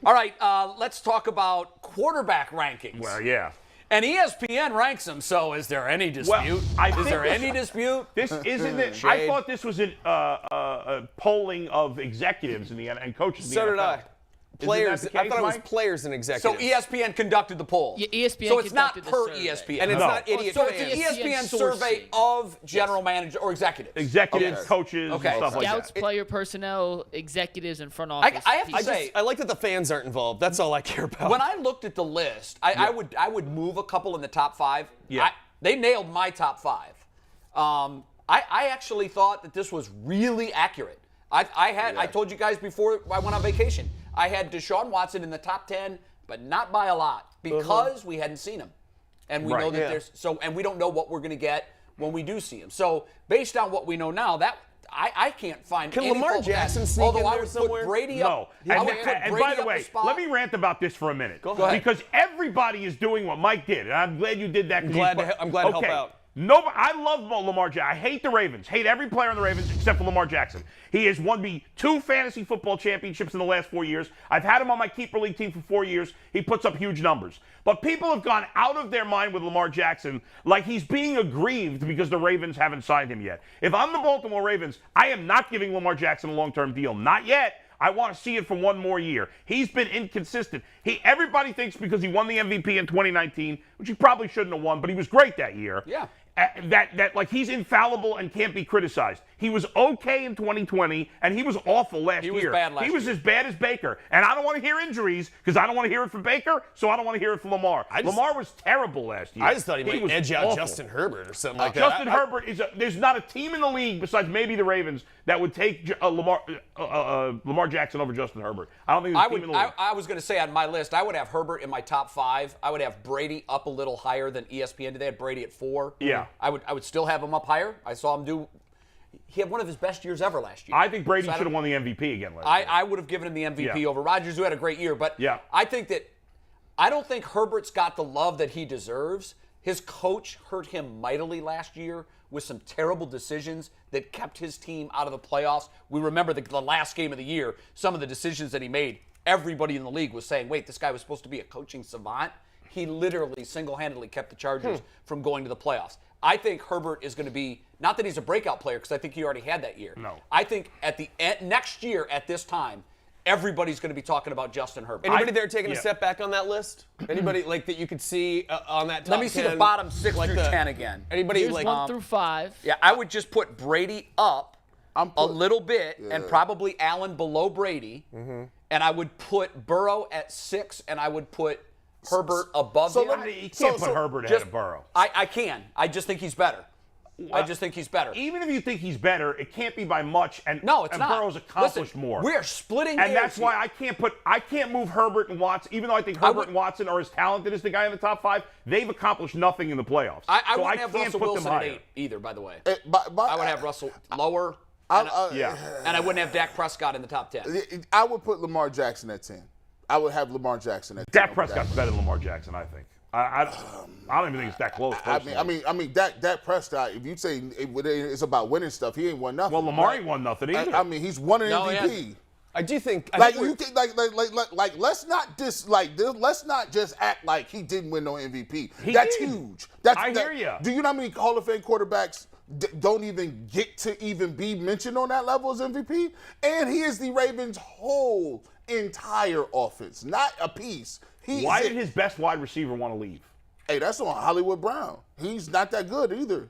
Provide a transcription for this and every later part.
All right, let's talk about quarterback rankings. Well, yeah. And ESPN ranks them, so is there any dispute? Is there any dispute? This isn't it. I thought this was a polling of executives and coaches in the NFL. So did I. Players. Case, I thought it was Mike? players and executives. So ESPN conducted the poll. Yeah, ESPN so it's not conducted per the survey. ESPN. And it's not idiot So fans. it's an ESPN survey sourcing. of general manager or executives. Executives, coaches, Okay. and stuff like Scouts, that. player personnel, executives, and front office. I have to people. say, I like that the fans aren't involved. That's all I care about. when I looked at the list, I would move a couple in the top 5. Yeah. They nailed my top 5. I actually thought that this was really accurate. I told you guys before I went on vacation, I had Deshaun Watson in the top 10, but not by a lot because we hadn't seen him. And we know that and we don't know what we're going to get when we do see him. So based on what we know now, that I can't find Can any Lamar fault with that. Jackson sneak Although in I there would somewhere? put Brady No. up. I would put And Brady by the up way, a spot. let me rant about this for a minute. Go ahead. Because everybody is doing what Mike did. And I'm glad you did that. I'm glad to help out. Nobody, I love Lamar Jackson. I hate the Ravens. Hate every player on the Ravens except for Lamar Jackson. He has won me 2 fantasy football championships in the last 4 years. I've had him on my keeper league team for 4 years. He puts up huge numbers. But people have gone out of their mind with Lamar Jackson like he's being aggrieved because the Ravens haven't signed him yet. If I'm the Baltimore Ravens, I am not giving Lamar Jackson a long-term deal. Not yet. I want to see it for one more year. He's been inconsistent. Everybody thinks because he won the MVP in 2019, which he probably shouldn't have won, but he was great that year. Yeah. That like he's infallible and can't be criticized. He was okay in 2020, and he was awful last year. He was bad last year. He was as bad as Baker. And I don't want to hear injuries because I don't want to hear it from Baker, so I don't want to hear it from Lamar. Lamar was terrible last year. I just thought he might was edge out awful. Justin Herbert or something like Justin that. Herbert there's not a team in the league besides maybe the Ravens that would take Lamar Jackson over Justin Herbert. I don't think there's a team in the league. I was going to say on my list, I would have Herbert in my top 5. I would have Brady up a little higher than ESPN did. They had Brady at 4. Yeah. I would still have him up higher. I saw him do. He had one of his best years ever last year. I think Brady should have won the MVP again last year. I would have given him the MVP over Rodgers, who had a great year. But I don't think Herbert's got the love that he deserves. His coach hurt him mightily last year with some terrible decisions that kept his team out of the playoffs. We remember the last game of the year, some of the decisions that he made. Everybody in the league was saying, wait, this guy was supposed to be a coaching savant. He literally single-handedly kept the Chargers from going to the playoffs. I think Herbert is going to be, not that he's a breakout player, because I think he already had that year. No. I think at the next year at this time, everybody's going to be talking about Justin Herbert. Anybody there taking a step back on that list? Anybody like that you could see on that top 10? Let me see the bottom 6 like through 10 again. Anybody Here's like 1 through 5. Yeah, I would just put Brady up a little bit and probably Allen below Brady. And I would put Burrow at 6 and I would put Herbert above him. You can't put Herbert ahead of Burrow. I can. I just think he's better. I just think he's better. Even if you think he's better, it can't be by much. And no, it's not. Burrow's accomplished Listen, more. We're splitting and hairs that's why I can't move Herbert and Watson. Even though I think Herbert and Watson are as talented as the guy in the top 5, they've accomplished nothing in the playoffs. I so wouldn't have can't Russell put Wilson them at higher. 8 either, by the way. I would have Russell lower. And I wouldn't have Dak Prescott in the top 10. I would put Lamar Jackson at 10. I would have Lamar Jackson at 10. Dak Prescott's better than Lamar Jackson, I think. I don't even think it's that close. I mean, Dak Prescott. If you say it's about winning stuff, he ain't won nothing. Well, Lamar ain't won nothing either. I mean, he's won an MVP. I do think let's not just act like he didn't win no MVP. He That's did. huge. I hear you. Do you know how many Hall of Fame quarterbacks don't even get to even be mentioned on that level as MVP? And he is the Ravens' whole entire offense, not a piece. Why did his best wide receiver want to leave? Hey, that's on Hollywood Brown. He's not that good either.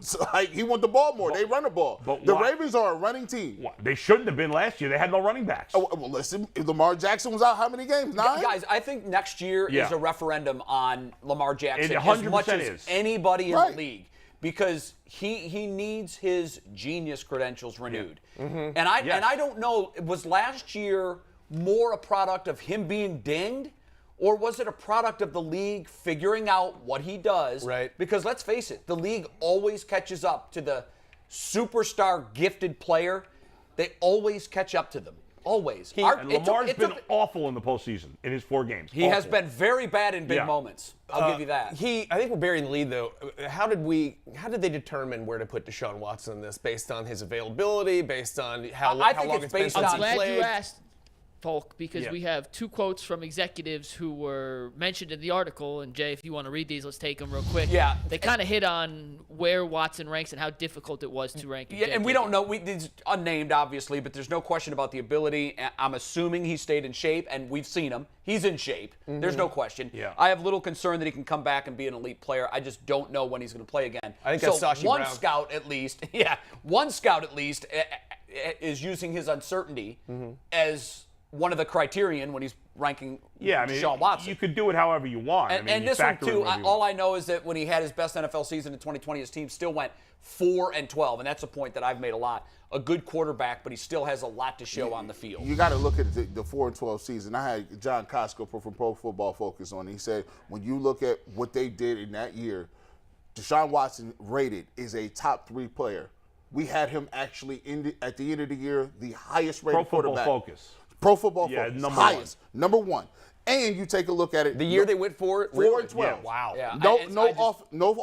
So, he want the ball more. They run the ball. The Ravens are a running team. They shouldn't have been last year. They had no running backs. Oh, well, listen, if Lamar Jackson was out how many games? 9? Guys, I think next year is a referendum on Lamar Jackson It as much 100% as is. anybody in the league. Because he needs his genius credentials renewed. And I don't know, was last year more a product of him being dinged? Or was it a product of the league figuring out what he does? Right. Because let's face it, the league always catches up to the superstar gifted player. They always catch up to them. Always. Lamar's been awful in the postseason in his 4 games. He has been very bad in big moments. I'll give you that. I think we're burying the lead, though. How did they determine where to put Deshaun Watson in this, based on his availability, based on how long it's been since he played? I'm glad you asked. Polk, because we have two quotes from executives who were mentioned in the article. And Jay, if you want to read these, let's take them real quick. Yeah. They kind of hit on where Watson ranks and how difficult it was to rank him. Yeah, and we don't know. It's unnamed, obviously, but there's no question about the ability. I'm assuming he stayed in shape, and we've seen him. He's in shape. There's no question. Yeah. I have little concern that he can come back and be an elite player. I just don't know when he's going to play again. I think that's Sashi one Brown. scout at least, one scout at least is using his uncertainty as one of the criterion when he's ranking Deshaun Watson. You could do it however you want. And this one, too, all I know is that when he had his best NFL season in 2020, his team still went 4-12, and that's a point that I've made a lot. A good quarterback, but he still has a lot to show on the field. You got to look at the 4-12 season. I had John Costco from Pro Football Focus on. He said, when you look at what they did in that year, Deshaun Watson rated is a top 3 player. We had him actually at the end of the year the highest rated quarterback. Pro Football Focus. Highest. Number 1. And you take a look at it. The year they went for it? 4-12. Yeah, wow. Yeah. No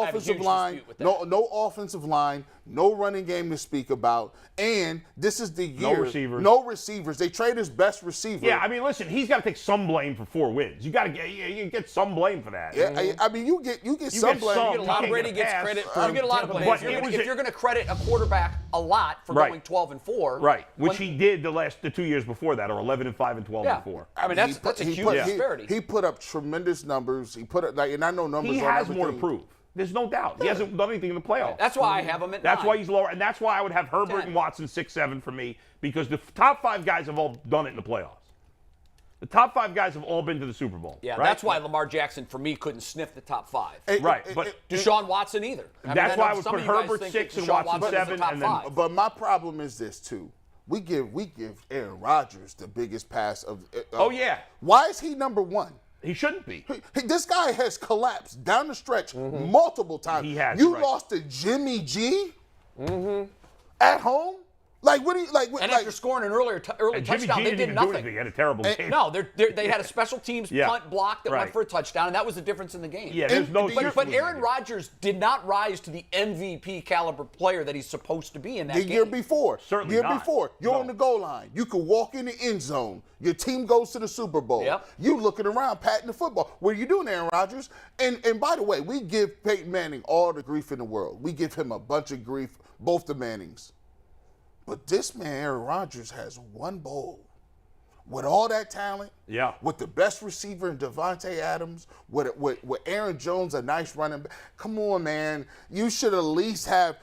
offensive line. No offensive line. No running game to speak about. And this is the year. No receivers. They trade his best receiver. Yeah, listen, he's got to take some blame for 4 wins. You got to get some blame for that. Yeah, you get some blame. You get a lot of Brady gets credit. You get a lot of blame. If you're going to credit a quarterback a lot for going 12-4, right? Which he did the 2 years before that, or 11-5 and 12-4. That's a huge disparity. He put up tremendous numbers. He put up and I know numbers. He has more to prove. There's no doubt. He hasn't done anything in the playoffs. That's why I have him at 9. That's why he's lower, and that's why I would have Herbert 10. and Watson 6-7 for me, because the top 5 guys have all done it in the playoffs. The top 5 guys have all been to the Super Bowl. Yeah, right? that's why Lamar Jackson, for me, couldn't sniff the top 5. But Deshaun Watson either. That's why I would put Herbert 6 and Watson 7, and then. But my problem is this too. We give Aaron Rodgers the biggest pass of. Oh yeah. Why is he number 1? He shouldn't be. This guy has collapsed down the stretch multiple times. He has. You lost to Jimmy G at home. Like what do you like? And after scoring an early touchdown, they did nothing. He had a terrible game. No, they had a special teams punt block that went for a touchdown, and that was the difference in the game. Yeah, there's no. But Aaron Rodgers did not rise to the MVP caliber player that he's supposed to be in that game. The year before, certainly not. You're on the goal line. You could walk in the end zone. Your team goes to the Super Bowl. Yep. You looking around, patting the football. What are you doing, Aaron Rodgers? And by the way, we give Peyton Manning all the grief in the world. We give him a bunch of grief, both the Mannings. But this man, Aaron Rodgers, has 1 bowl. With all that talent, with the best receiver in Devontae Adams, with Aaron Jones, a nice running back. Come on, man. You should at least have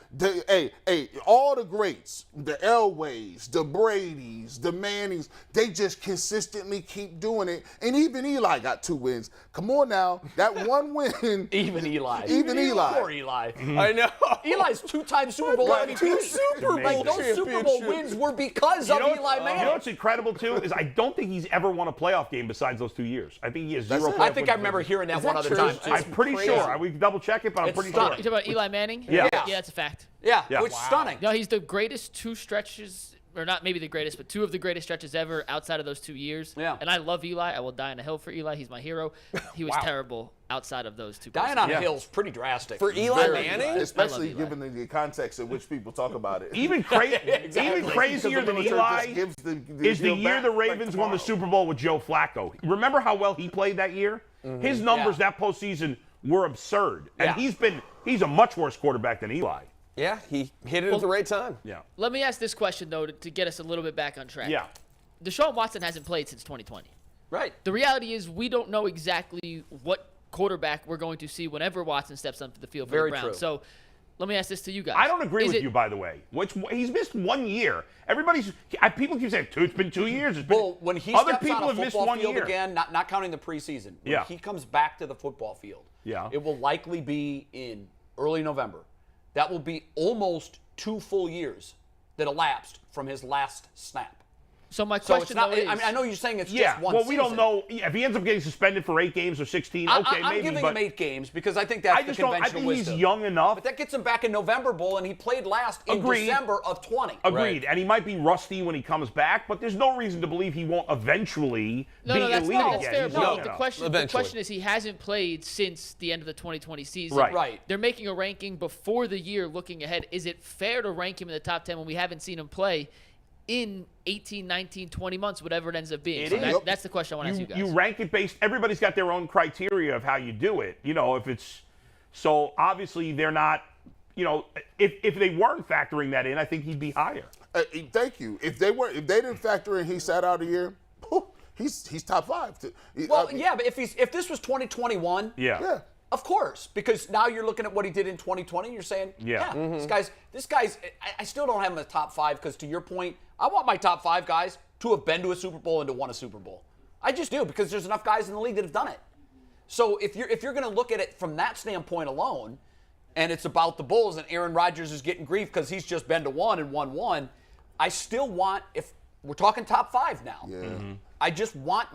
all the greats, the Elways, the Bradys, the Mannings. They just consistently keep doing it. And even Eli got 2 wins. Come on now, that 1 win. Even Eli. Poor Eli. I know. Eli's 2-time Super Bowl MVP. 2 Super Bowl those Super Bowl wins were because of Eli Manning. You know what's incredible too is I don't think he's ever won a playoff game besides those 2 years. I think he has 0 playoff I think I wins. remember hearing that one other time too. I'm pretty sure. We can double check it, but I'm pretty sure. You talking about Eli Manning? Yeah. Yeah, that's a fact. Yeah. Which is stunning. No, he's the greatest 2 stretches, or not maybe the greatest, but 2 of the greatest stretches ever outside of those 2 years. Yeah. And I love Eli. I will die on a hill for Eli. He's my hero. He was terrible outside of those 2. Dying on a hill is pretty drastic. For Eli Manning? Especially given the context in which people talk about it. Even crazier than Eli is the year the Ravens won the Super Bowl with Joe Flacco. Remember how well he played that year? His numbers that postseason were absurd. And he's a much worse quarterback than Eli. Yeah, he hit it at the right time. Yeah. Let me ask this question, though, to get us a little bit back on track. Yeah. Deshaun Watson hasn't played since 2020. Right. The reality is we don't know exactly what quarterback we're going to see whenever Watson steps onto the field for the Browns. True. So let me ask this to you guys. I don't agree with you, by the way. He's missed 1 year. People keep saying it's been 2 years. When he other steps people on a have missed football 1 field year again, not counting the preseason, when he comes back to the football field, it will likely be in early November. That will be almost 2 full years that elapsed from his last snap. So my question is, I know you're saying it's just one well, season. we don't know. If he ends up getting suspended for 8 games or 16, okay, maybe. I'm giving him 8 games because I think that's the conventional wisdom. I think he's young enough. But that gets him back in November Bowl, and he played last in December of 20. Agreed. Right. And he might be rusty when he comes back, but there's no reason to believe he won't eventually be elite again. That's fair. No, the question is he hasn't played since the end of the 2020 season. Right. They're making a ranking before the year looking ahead. Is it fair to rank him in the top 10 when we haven't seen him play? in 18, 19, 20 months, whatever it ends up being. It So is. that's the question I want to ask you guys. You rank it based. Everybody's got their own criteria of how you do it. If it's so obviously they're not. If they weren't factoring that in, I think he'd be higher. Thank you. If they didn't factor in he sat out a year, he's top 5. Well, yeah, but if this was 2021, Yeah. of course, because now you're looking at what he did in 2020. And you're saying, this guy's. I still don't have him in the top 5 because, to your point, I want my top 5 guys to have been to a Super Bowl and to won a Super Bowl. I just do, because there's enough guys in the league that have done it. So if you're going to look at it from that standpoint alone, and it's about the Bulls and Aaron Rodgers is getting grief because he's just been to one and won one, I still want, if we're talking top 5 now, I just want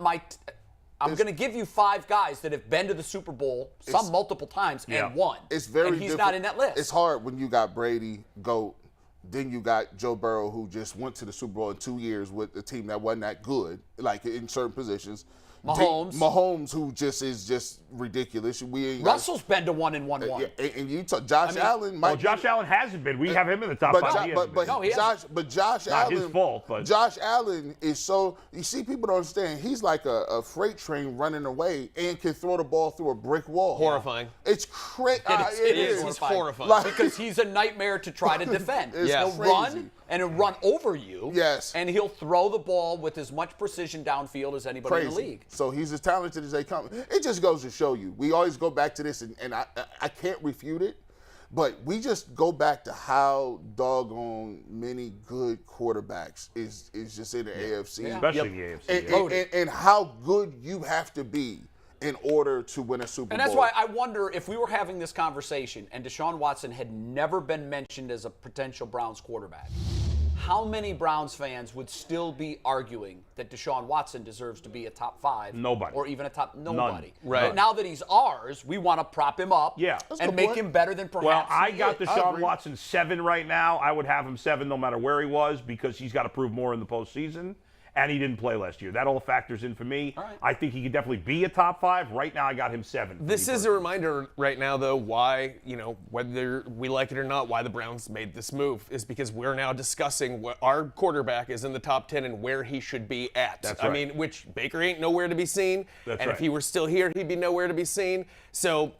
I'm going to give you 5 guys that have been to the Super Bowl, some multiple times, and won. It's very and he's not in that list. It's hard when you got Brady, GOAT, then you got Joe Burrow, who just went to the Super Bowl in 2 years with a team that wasn't that good, like in certain positions. Mahomes, who is just ridiculous. Russell's been to 1 and 1-1. And you talk Josh Allen. Josh Allen hasn't been. We have him in the top 5. Josh not Allen. His fault, but Josh Allen is so. You see, people don't understand. He's like a freight train running away and can throw the ball through a brick wall. Horrifying. It's crazy. It is. It's horrifying. Because he's a nightmare to try to defend. He'll run and he'll run over you. Yes. And he'll throw the ball with as much precision downfield as anybody in the league. So he's as talented as they come. It just goes to show you. We always go back to this, and I can't refute it, but we just go back to how doggone many good quarterbacks is just in the AFC. Especially the AFC. And how good you have to be in order to win a Super Bowl. And that's why I wonder if we were having this conversation and Deshaun Watson had never been mentioned as a potential Browns quarterback, how many Browns fans would still be arguing that Deshaun Watson deserves to be a top 5? Nobody. Or even a top nobody. None. Right. But now that he's ours, we want to prop him up and make him better than perhaps Well, I he got is. Deshaun Watson 7 right now. I would have him 7 no matter where he was because he's got to prove more in the postseason. And he didn't play last year. That all factors in for me. Right. I think he could definitely be a top 5. Right now, I got him 7. This is a reminder right now, though, why, whether we like it or not, why the Browns made this move is because we're now discussing what our quarterback is in the top 10 and where he should be at. That's right. I mean, which Baker ain't nowhere to be seen. That's and right. if he were still here, he'd be nowhere to be seen. So,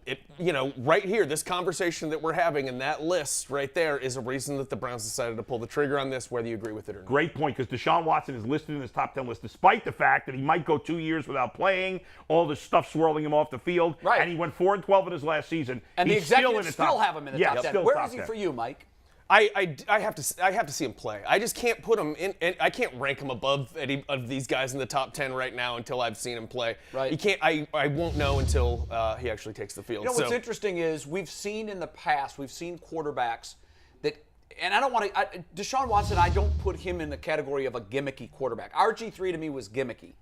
right here, this conversation that we're having and that list right there is a reason that the Browns decided to pull the trigger on this, whether you agree with it or not. Great point, because Deshaun Watson is listed in his top 10 list, despite the fact that he might go 2 years without playing, all the stuff swirling him off the field, Right. and he went 4-12 in his last season. And he's the executives still, in the top, have him in the yeah, top 10. still Where top is he 10. for you, Mike? I have to see him play. I just can't put him in. I can't rank him above any of these guys in the top 10 right now until I've seen him play. Right. You can't. I won't know until he actually takes the field. What's interesting is we've seen in the past, quarterbacks that, and I don't want to, Deshaun Watson, I don't put him in the category of a gimmicky quarterback. RG3 to me was gimmicky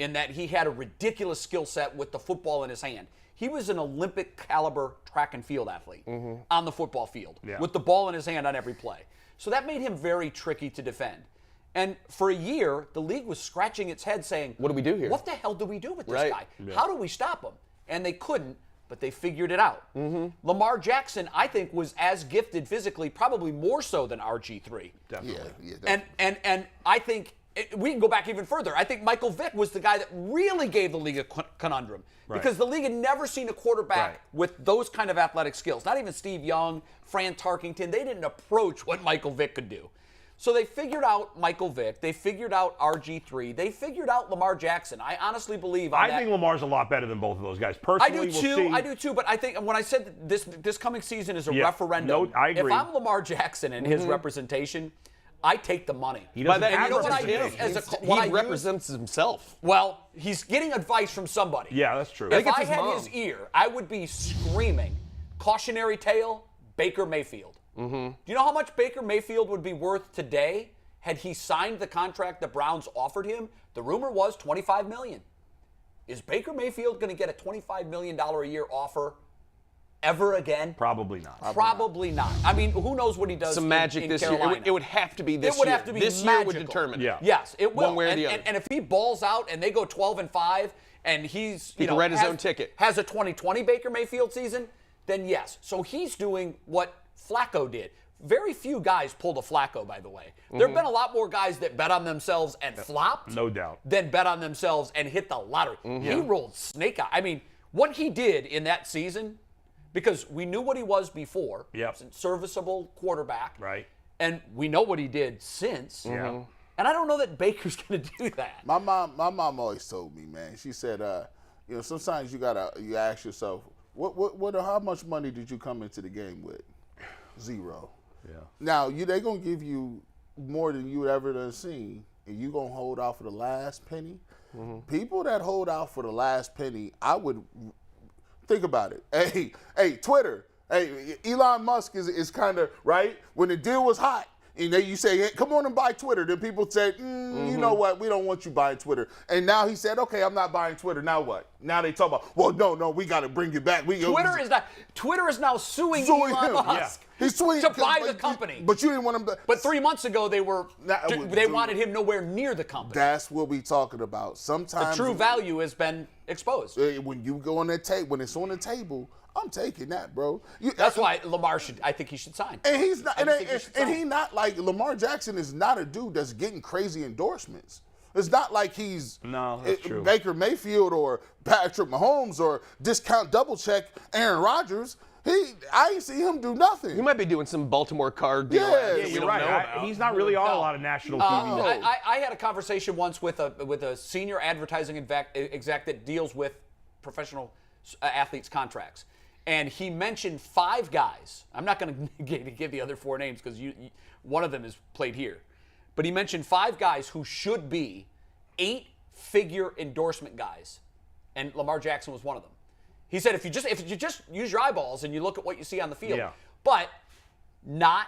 in that he had a ridiculous skill set with the football in his hand. He was an Olympic caliber track and field athlete on the football field with the ball in his hand on every play. So that made him very tricky to defend. And for a year, the league was scratching its head saying, what do we do here? What the hell do we do with this Right. guy? Yeah. How do we stop him? And they couldn't, but they figured it out. Lamar Jackson, I think, was as gifted physically, probably more so than RG3. Definitely. Yeah, definitely. And I think we can go back even further. I think Michael Vick was the guy that really gave the league a conundrum because the league had never seen a quarterback with those kind of athletic skills. Not even Steve Young, Fran Tarkington. They didn't approach what Michael Vick could do. So they figured out Michael Vick. They figured out RG3. They figured out Lamar Jackson. I honestly believe I think Lamar's a lot better than both of those guys. Personally, I do too. But I think when I said this coming season is a referendum, I agree. if I'm Lamar Jackson and his representation, I take the money. He doesn't and you know what I represent use? He represents himself. Well, he's getting advice from somebody. Yeah, that's true. If it's I his had mom. his ear, I would be screaming, cautionary tale, Baker Mayfield. Do you know how much Baker Mayfield would be worth today had he signed the contract the Browns offered him? The rumor was $25 million. Is Baker Mayfield going to get a $25 million a year offer ever again? Probably not. Probably not. I mean, who knows what he does Some magic in this Carolina. year. It would have to be this year. It would have to be this magical. year would determine it. Yeah. Yes, it will. One way or the other. And if he balls out and they go 12-5 and he's He can write his own ticket. Has a 2020 Baker Mayfield season, then yes. So he's doing what Flacco did. very few guys pulled a Flacco, by the way. There have been a lot more guys that bet on themselves and flopped. No doubt. Than bet on themselves and hit the lottery. He rolled snake eye. I mean, what he did in that season, because we knew what he was before. Yep. Serviceable quarterback. Right. And we know what he did since. Yeah. And I don't know that Baker's going to do that. My mom always told me, man. She said, sometimes you ask yourself, how much money did you come into the game with? 0. Yeah. Now they gonna give you more than you ever done seen, and you gonna hold out for the last penny. People that hold out for the last penny, I would think about it. Hey, Twitter. Hey, Elon Musk is kind of right when the deal was hot. And then you say, hey, come on and buy Twitter. Then people say, you know what? We don't want you buying Twitter. And now he said, okay, I'm not buying Twitter. Now what? Now they talk about, well, no, we got to bring it back. Twitter is now suing Elon him. Musk He's suing to buy the company. But you didn't want him to. But 3 months ago, they wanted him nowhere near the company. That's what we talking about. Sometimes the true value has been exposed. When you go on that tape, when it's on the table, I'm taking that, bro. That's why I think he should sign. And he's not, and he not like Lamar Jackson is not a dude that's getting crazy endorsements. It's not like he's that's true. Baker Mayfield or Patrick Mahomes or discount double check Aaron Rodgers. I ain't see him do nothing. He might be doing some Baltimore card deal. Yeah, You're right. He's not really on a lot of national TV. I had a conversation once with a senior advertising exec that deals with professional athletes' contracts. And he mentioned 5 guys. I'm not going to give the other 4 names because one of them is played here. But he mentioned 5 guys who should be 8-figure endorsement guys. And Lamar Jackson was one of them. He said if you just use your eyeballs and you look at what you see on the field, but not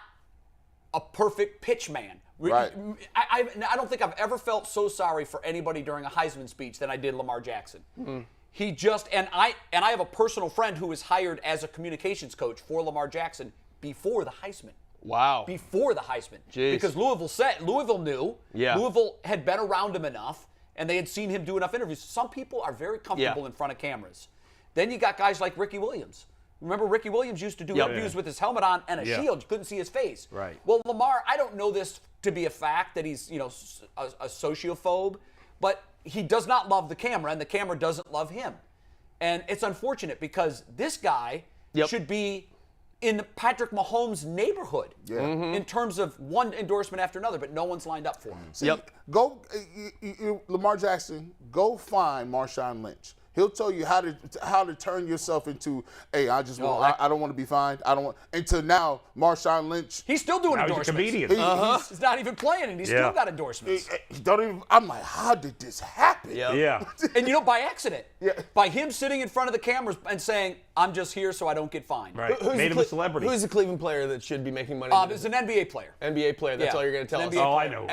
a perfect pitch man. Right. I don't think I've ever felt so sorry for anybody during a Heisman speech than I did Lamar Jackson. He just and I have a personal friend who was hired as a communications coach for Lamar Jackson before the Heisman. Wow. Before the Heisman. Jeez. Because Louisville knew. Yeah. Louisville had been around him enough and they had seen him do enough interviews. Some people are very comfortable in front of cameras. Then you got guys like Ricky Williams. Remember, Ricky Williams used to do interviews with his helmet on and a shield. You couldn't see his face. Right. Well, Lamar, I don't know this to be a fact that he's a sociophobe, but he does not love the camera, and the camera doesn't love him. And it's unfortunate because this guy should be in Patrick Mahomes' neighborhood in terms of one endorsement after another, but no one's lined up for him. See, go, Lamar Jackson, go find Marshawn Lynch. He'll tell you how to turn yourself into, hey, I don't want to be fined. I don't want. Until now, Marshawn Lynch. He's still doing endorsements. He's a comedian. He's not even playing, and he's still got endorsements. I'm like, how did this happen? Yeah. And by accident. By him sitting in front of the cameras and saying, I'm just here so I don't get fined. Right. Made him a celebrity. Who's the Cleveland player that should be making money? It's an NBA player. NBA player. That's all you're going to tell us. Oh, I know.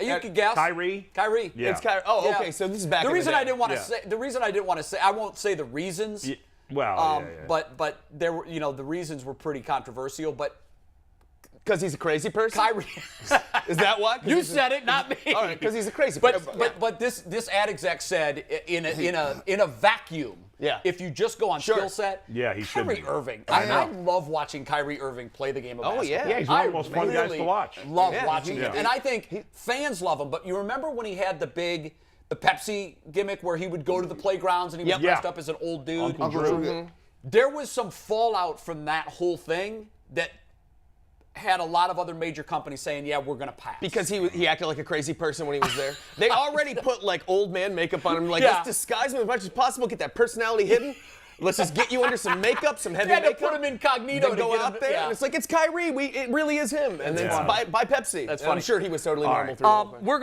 You could guess. Kyrie. Yeah. It's Kyrie. Oh, okay. So this is back. The reason I didn't want to say. say. The reason I didn't want to say. I won't say the reasons. But there were, the reasons were pretty controversial. But because he's a crazy person. Kyrie. Is that what? You said it, not me. All right, because he's a crazy person. But this ad exec said in a vacuum. Yeah. If you just go on skill set. Yeah, he should. Kyrie Irving. I love watching Kyrie Irving play the game of basketball. Yeah, he's one of the most fun guys to watch. Love watching him, and I think fans love him. But you remember when he had the Pepsi gimmick where he would go to the playgrounds and he was dressed up as an old dude. Uncle Drew. There was some fallout from that whole thing that had a lot of other major companies saying, yeah, we're going to pass. Because he acted like a crazy person when he was there. They already put like old man makeup on him. Like, let's disguise him as much as possible, get that personality hidden. Let's just get you under some makeup, some heavy makeup. Put him incognito to go out there. And it's like, it's Kyrie. It really is him. And then it's by Pepsi. That's funny. funny. I'm sure he was totally normal through the whole thing. We're